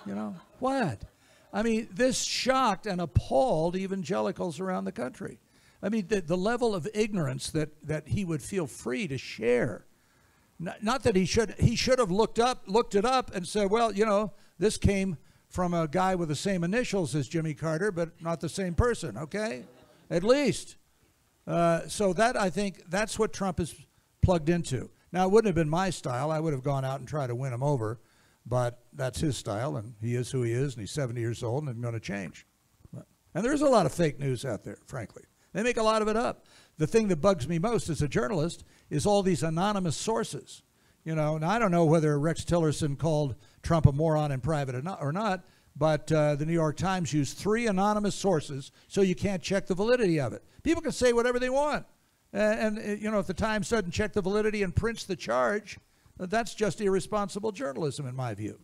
you know, what? I mean, this shocked and appalled evangelicals around the country. I mean, the level of ignorance that he would feel free to share. Not that he should have looked it up and said, well, you know, this came from a guy with the same initials as Jimmy Carter, but not the same person, okay? At least. So that, I think, that's what Trump is plugged into. Now, it wouldn't have been my style. I would have gone out and tried to win him over. But that's his style, and he is who he is, and he's 70 years old, and isn't going to change. And there's a lot of fake news out there, frankly. They make a lot of it up. The thing that bugs me most as a journalist is all these anonymous sources. You know, and I don't know whether Rex Tillerson called Trump a moron in private or not, but the New York Times used 3 anonymous sources, so you can't check the validity of it. People can say whatever they want. And you know, if the Times doesn't check the validity and prints the charge, that's just irresponsible journalism, in my view.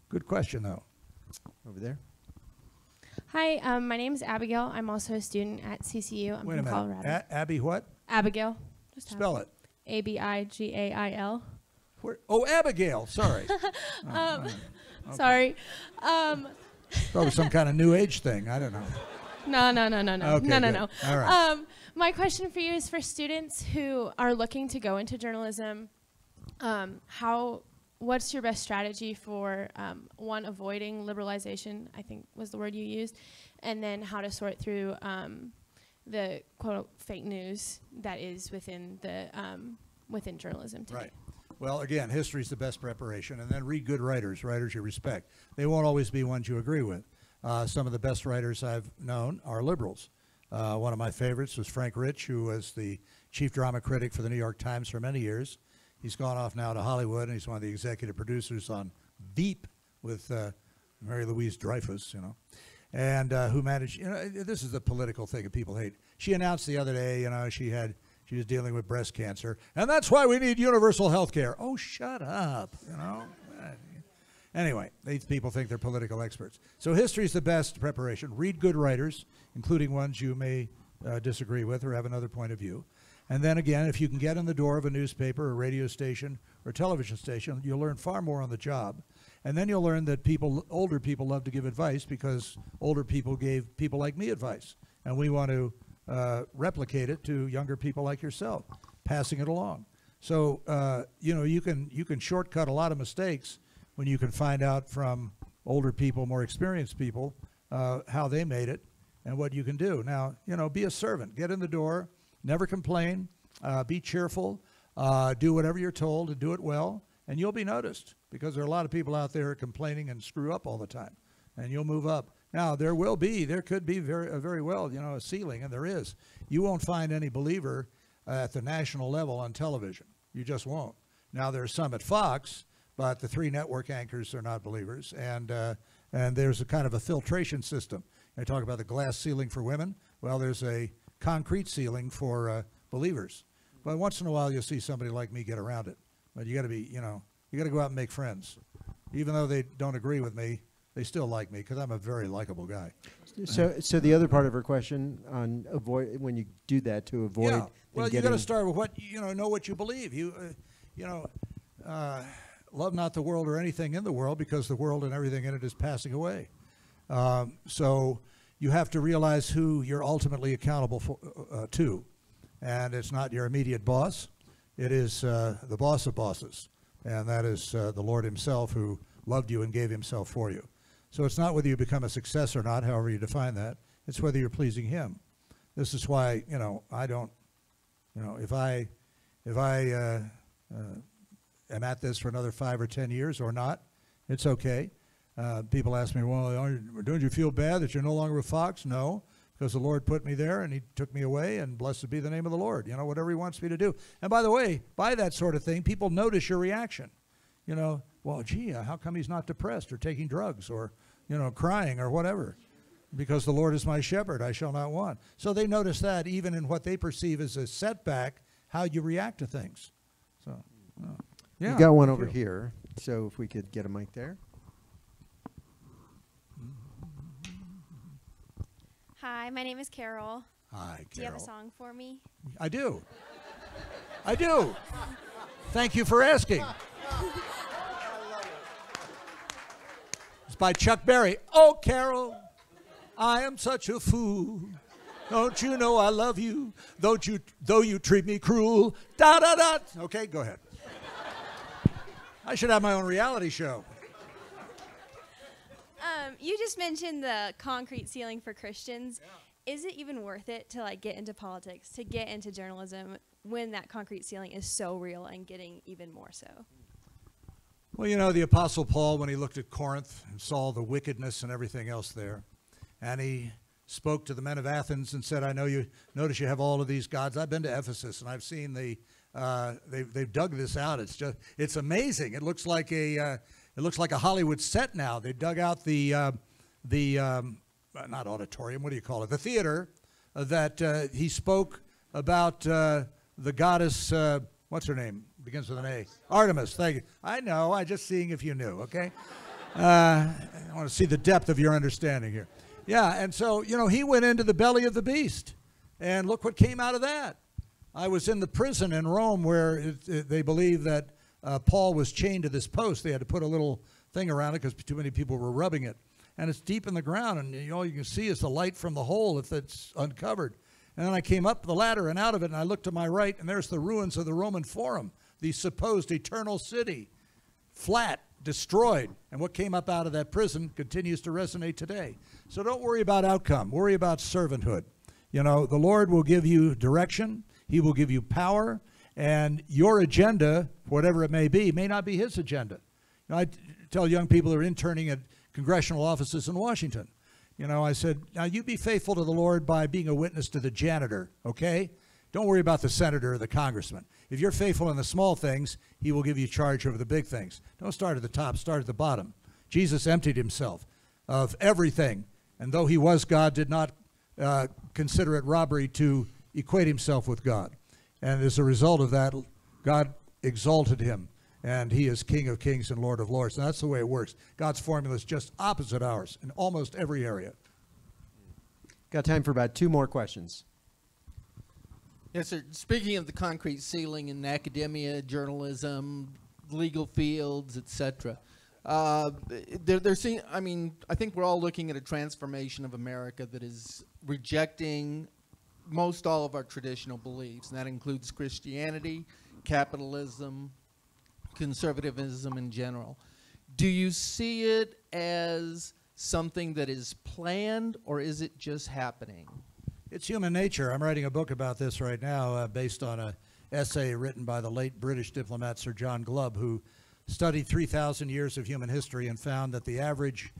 Good question, though. Over there. Hi, my name is Abigail. I'm also a student at CCU. I'm Wait a from minute. Colorado. Abby what? Abigail. Just Spell it. Abigail. Oh, Abigail. Sorry. Okay. Sorry. Probably some kind of new age thing. I don't know. No. Okay, No. All right. My question for you is for students who are looking to go into journalism, how what's your best strategy for, one, avoiding liberalization, I think was the word you used, and then how to sort through the quote fake news that is within the within journalism today. Right. Well, again, history's the best preparation, and then read good writers you respect. They won't always be ones you agree with. Some of the best writers I've known are liberals. One of my favorites was Frank Rich, who was the chief drama critic for the New York Times for many years. He's gone off now to Hollywood, and he's one of the executive producers on Veep with Mary Louise Dreyfus, you know, and who managed, you know, this is the political thing that people hate. She announced the other day, you know, she was dealing with breast cancer, and that's why we need universal health care. Oh, shut up, you know. Anyway, these people think they're political experts. So history's the best preparation. Read good writers, including ones you may disagree with or have another point of view. And then again, if you can get in the door of a newspaper or radio station or television station, you'll learn far more on the job. And then you'll learn that older people love to give advice because older people gave people like me advice. And we want to replicate it to younger people like yourself, passing it along. So, you know, you can shortcut a lot of mistakes when you can find out from older people, more experienced people, how they made it and what you can do. Now, you know, be a servant. Get in the door. Never complain. Be cheerful. Do whatever you're told and do it well, and you'll be noticed because there are a lot of people out there complaining and screw up all the time, and you'll move up. Now, there could be very well, you know, a ceiling, and there is. You won't find any believer at the national level on television. You just won't. Now, there's some at Fox, but the 3 network anchors are not believers, and there's a kind of a filtration system. I talk about the glass ceiling for women. Well, there's a concrete ceiling for believers. But once in a while, you'll see somebody like me get around it. But you got to be, you know, you got to go out and make friends. Even though they don't agree with me, they still like me because I'm a very likable guy. So the other part of her question on when you do that to avoid. Yeah. Well, you got to start with what know what you believe. Love not the world or anything in the world because the world and everything in it is passing away. So you have to realize who you're ultimately accountable to. And it's not your immediate boss. It is the boss of bosses. And that is the Lord himself who loved you and gave himself for you. So it's not whether you become a success or not, however you define that. It's whether you're pleasing him. This is why, you know, I don't, you know, if I am at this for another 5 or 10 years or not, it's okay. People ask me, well, don't you feel bad that you're no longer with Fox? No, because the Lord put me there and he took me away, and blessed be the name of the Lord. You know, whatever he wants me to do. And by the way, by that sort of thing, people notice your reaction. You know, well, gee, how come he's not depressed or taking drugs or, you know, crying or whatever? Because the Lord is my shepherd, I shall not want. So they notice that even in what they perceive as a setback, how you react to things. So, yeah. We've got one over here, so if we could get a mic there. Hi, my name is Carol. Hi, Carol. Do you have a song for me? I do. I do. Thank you for asking. It's by Chuck Berry. Oh, Carol, I am such a fool. Don't you know I love you? Though you treat me cruel. Da da da. Okay, go ahead. I should have my own reality show. You just mentioned the concrete ceiling for Christians. Yeah. Is it even worth it to like get into politics, to get into journalism, when that concrete ceiling is so real and getting even more so? Well, you know, the Apostle Paul, when he looked at Corinth and saw the wickedness and everything else there, and he spoke to the men of Athens and said, I know you, notice you have all of these gods. I've been to Ephesus, and I've seen they've dug this out. It's amazing. It looks like a Hollywood set now. They dug out the not auditorium, what do you call it? The theater that he spoke about the goddess, what's her name? Begins with an A. Artemis, thank you. I know, I'm just seeing if you knew, okay? I want to see the depth of your understanding here. Yeah, and so, you know, he went into the belly of the beast, and look what came out of that. I was in the prison in Rome where they believe that Paul was chained to this post. They had to put a little thing around it because too many people were rubbing it. And it's deep in the ground, and all you can see is the light from the hole if it's uncovered. And then I came up the ladder and out of it, and I looked to my right, and there's the ruins of the Roman Forum, the supposed eternal city. flat, destroyed. And what came up out of that prison continues to resonate today. So don't worry about outcome. Worry about servanthood. You know, the Lord will give you direction. He will give you power. And your agenda, whatever it may not be his agenda. You know, I tell young people who are interning at congressional offices in Washington, you know, I said, now you be faithful to the Lord by being a witness to the janitor, okay? Don't worry about the senator or the congressman. If you're faithful in the small things, he will give you charge over the big things. Don't start at the top, start at the bottom. Jesus emptied himself of everything, and though he was God, did not consider it robbery to equate himself with God. And as a result of that, God exalted him, and he is King of Kings and Lord of Lords. And that's the way it works. God's formula is just opposite ours in almost every area. Got time for about 2 more questions. Yes, sir. Speaking of the concrete ceiling in academia, journalism, legal fields, etc., I think we're all looking at a transformation of America that is rejecting most all of our traditional beliefs, and that includes Christianity, capitalism, conservatism in general. Do you see it as something that is planned, or is it just happening? It's human nature. I'm writing a book about this right now based on an essay written by the late British diplomat Sir John Glubb, who studied 3,000 years of human history and found that the average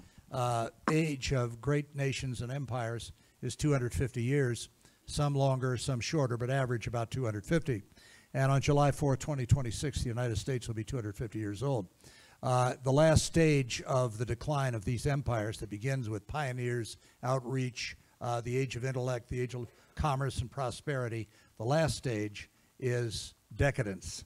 age of great nations and empires is 250 years, some longer, some shorter, but average about 250. And on July 4th, 2026, the United States will be 250 years old. The last stage of the decline of these empires that begins with pioneers, outreach, the age of intellect, the age of commerce and prosperity, the last stage is decadence.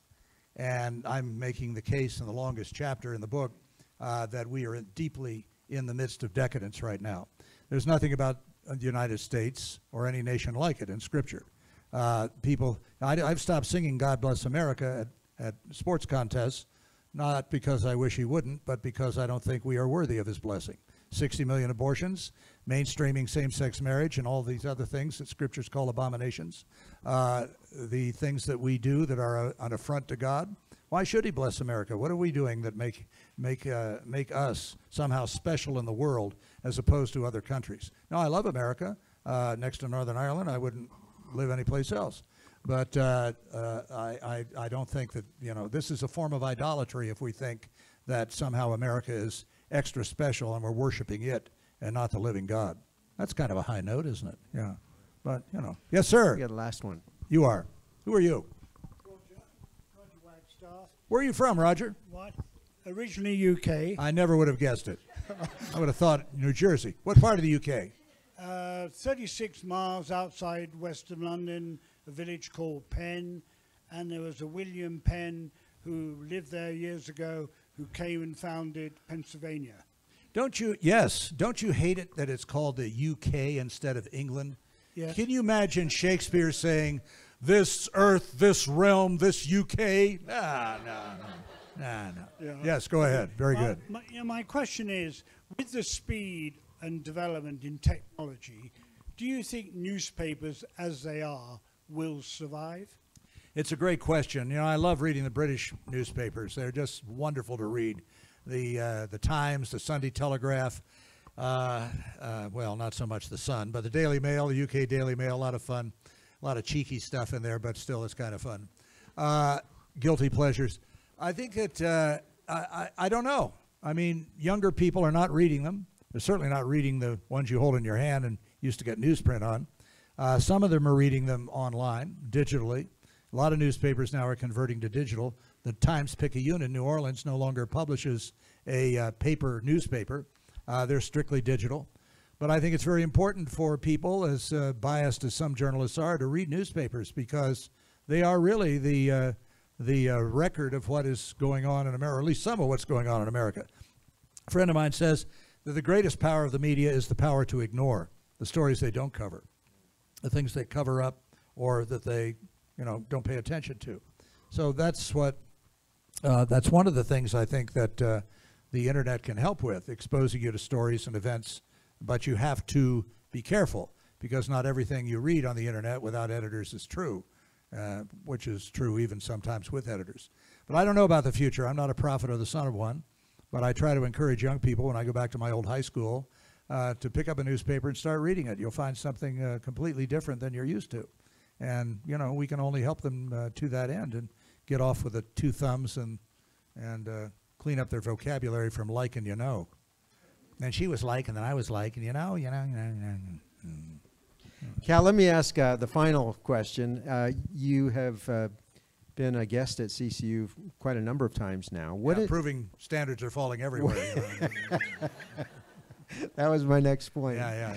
And I'm making the case in the longest chapter in the book that we are deeply in the midst of decadence right now. There's nothing about the United States or any nation like it in Scripture. I've stopped singing God Bless America at sports contests, not because I wish he wouldn't, but because I don't think we are worthy of his blessing. 60 million abortions, mainstreaming same-sex marriage, and all these other things that scriptures call abominations. The things that we do that are an affront to God. Why should he bless America? What are we doing that make us somehow special in the world as opposed to other countries? Now, I love America. Next to Northern Ireland, I wouldn't live anyplace else. But I don't think that, this is a form of idolatry if we think that somehow America is extra special and we're worshiping it and not the living God. That's kind of a high note, isn't it? Yeah. But, Yes, sir. We got the last one. You are. Who are you? Roger Wagstaff. Where are you from, Roger? What? Originally UK. I never would have guessed it. I would have thought New Jersey. What part of the UK? 36 miles outside Western London, a village called Penn. And there was a William Penn who lived there years ago who came and founded Pennsylvania. Don't you hate it that it's called the UK instead of England? Yes. Can you imagine Shakespeare saying, this earth, this realm, this UK? No. Yeah. Yes, go ahead. Very good. My question is, with the speed and development in technology, do you think newspapers as they are will survive? It's a great question. I love reading the British newspapers. They're just wonderful to read. The Times, the Sunday Telegraph, well, not so much the Sun, but the Daily Mail, the UK Daily Mail, a lot of fun. A lot of cheeky stuff in there, but still it's kind of fun. Guilty pleasures. I think that, I don't know. I mean, younger people are not reading them. They're certainly not reading the ones you hold in your hand and used to get newsprint on. Some of them are reading them online, digitally. A lot of newspapers now are converting to digital. The Times-Picayune in New Orleans no longer publishes a paper newspaper. They're strictly digital. But I think it's very important for people, as biased as some journalists are, to read newspapers because they are really the record of what is going on in America, or at least some of what's going on in America. A friend of mine says that the greatest power of the media is the power to ignore the stories they don't cover, the things they cover up or that they don't pay attention to. So that's one of the things I think that the internet can help with, exposing you to stories and events. But you have to be careful because not everything you read on the internet without editors is true, which is true even sometimes with editors. But I don't know about the future. I'm not a prophet or the son of one. But I try to encourage young people when I go back to my old high school to pick up a newspaper and start reading it. You'll find something completely different than you're used to. And, you know, we can only help them to that end and get off with the two thumbs and clean up their vocabulary from like and you know. And she was like, and then I was like, and you know. Cal, let me ask the final question. You have been a guest at CCU quite a number of times now. Proving standards are falling everywhere. You know. That was my next point. Yeah.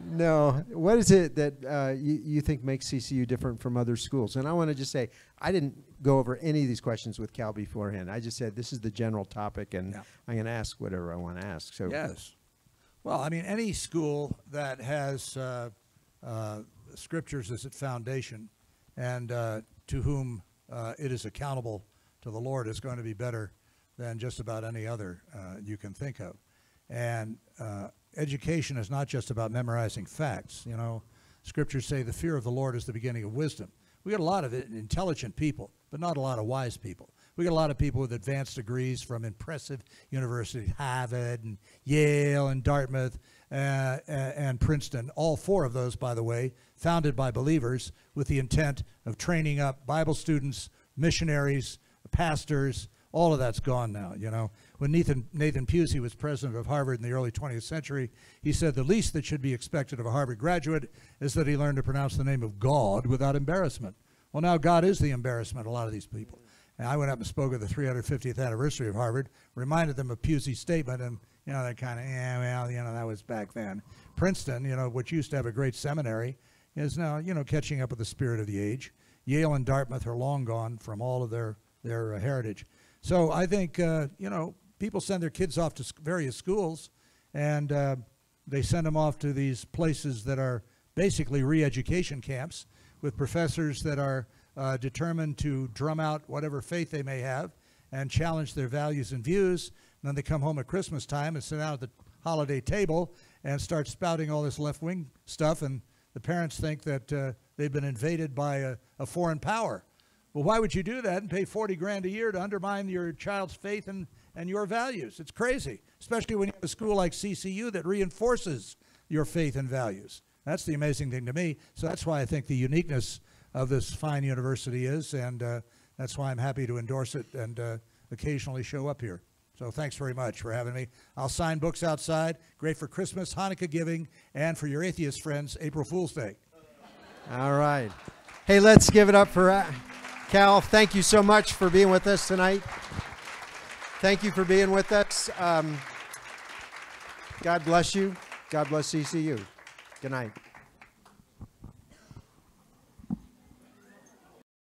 No, what is it that you think makes CCU different from other schools? And I want to just say, I didn't go over any of these questions with Cal beforehand. I just said this is the general topic, and I'm going to ask whatever I want to ask. So yes. Well, I mean, any school that has scriptures as its foundation and to whom it is accountable to the Lord is going to be better than just about any other you can think of. And education is not just about memorizing facts. You know, scriptures say the fear of the Lord is the beginning of wisdom. We got a lot of intelligent people, but not a lot of wise people. We got a lot of people with advanced degrees from impressive universities, Harvard and Yale and Dartmouth and Princeton. All four of those, by the way, founded by believers with the intent of training up Bible students, missionaries, pastors. All of that's gone now, you know. When Nathan Pusey was president of Harvard in the early 20th century, he said the least that should be expected of a Harvard graduate is that he learn to pronounce the name of God without embarrassment. Well, now God is the embarrassment of a lot of these people. And I went up and spoke at the 350th anniversary of Harvard, reminded them of Pusey's statement, and, you know, they kind of, yeah, well, you know, that was back then. Princeton, you know, which used to have a great seminary, is now, you know, catching up with the spirit of the age. Yale and Dartmouth are long gone from all of their heritage. So I think, you know, people send their kids off to various schools, and they send them off to these places that are basically re-education camps with professors that are determined to drum out whatever faith they may have and challenge their values and views. And then they come home at Christmas time and sit down at the holiday table and start spouting all this left-wing stuff, and the parents think that they've been invaded by a foreign power. Well, why would you do that and pay $40,000 a year to undermine your child's faith and your values? It's crazy, especially when you have a school like CCU that reinforces your faith and values. That's the amazing thing to me. So that's why I think the uniqueness of this fine university is, and that's why I'm happy to endorse it and occasionally show up here. So thanks very much for having me. I'll sign books outside. Great for Christmas, Hanukkah giving, and for your atheist friends, April Fool's Day. All right. Hey, let's give it up for Cal. Thank you so much for being with us tonight. Thank you for being with us. God bless you. God bless CCU. Good night.